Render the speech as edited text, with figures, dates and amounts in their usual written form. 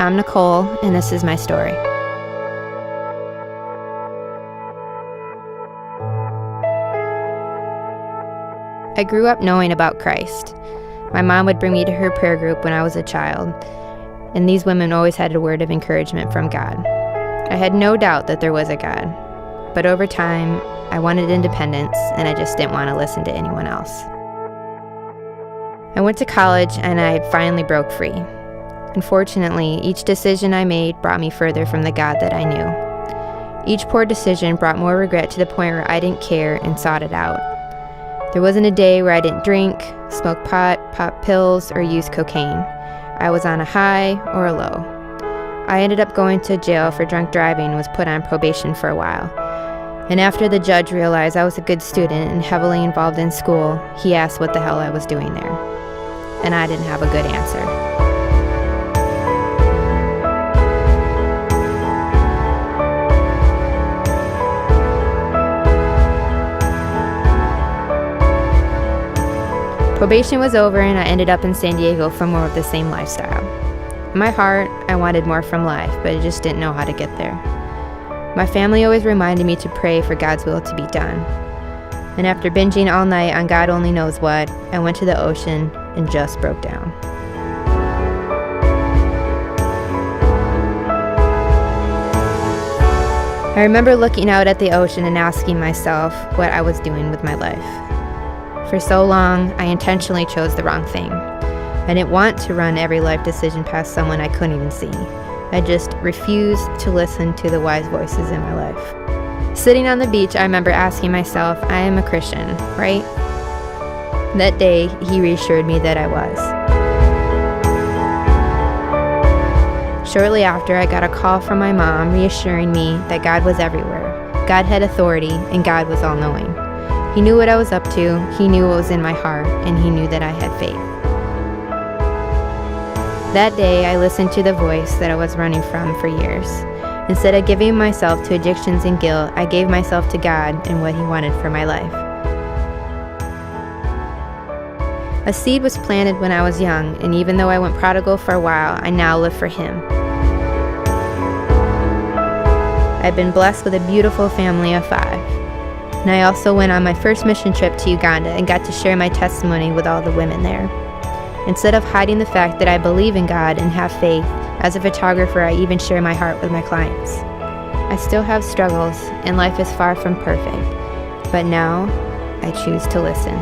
I'm Nicole, and this is my story. I grew up knowing about Christ. My mom would bring me to her prayer group when I was a child, and these women always had a word of encouragement from God. I had no doubt that there was a God, but over time, I wanted independence, and I just didn't want to listen to anyone else. I went to college, and I finally broke free. Unfortunately, each decision I made brought me further from the God that I knew. Each poor decision brought more regret to the point where I didn't care and sought it out. There wasn't a day where I didn't drink, smoke pot, pop pills, or use cocaine. I was on a high or a low. I ended up going to jail for drunk driving and was put on probation for a while. And after the judge realized I was a good student and heavily involved in school, he asked what the hell I was doing there. And I didn't have a good answer. Probation was over and I ended up in San Diego for more of the same lifestyle. In my heart, I wanted more from life, but I just didn't know how to get there. My family always reminded me to pray for God's will to be done. And after binging all night on God only knows what, I went to the ocean and just broke down. I remember looking out at the ocean and asking myself what I was doing with my life. For so long, I intentionally chose the wrong thing. I didn't want to run every life decision past someone I couldn't even see. I just refused to listen to the wise voices in my life. Sitting on the beach, I remember asking myself, I am a Christian, right? That day, he reassured me that I was. Shortly after, I got a call from my mom reassuring me that God was everywhere. God had authority, and God was all-knowing. He knew what I was up to, he knew what was in my heart, and he knew that I had faith. That day, I listened to the voice that I was running from for years. Instead of giving myself to addictions and guilt, I gave myself to God and what he wanted for my life. A seed was planted when I was young, and even though I went prodigal for a while, I now live for him. I've been blessed with a beautiful family of 5. And I also went on my first mission trip to Uganda and got to share my testimony with all the women there. Instead of hiding the fact that I believe in God and have faith, as a photographer, I even share my heart with my clients. I still have struggles, and life is far from perfect, but now I choose to listen.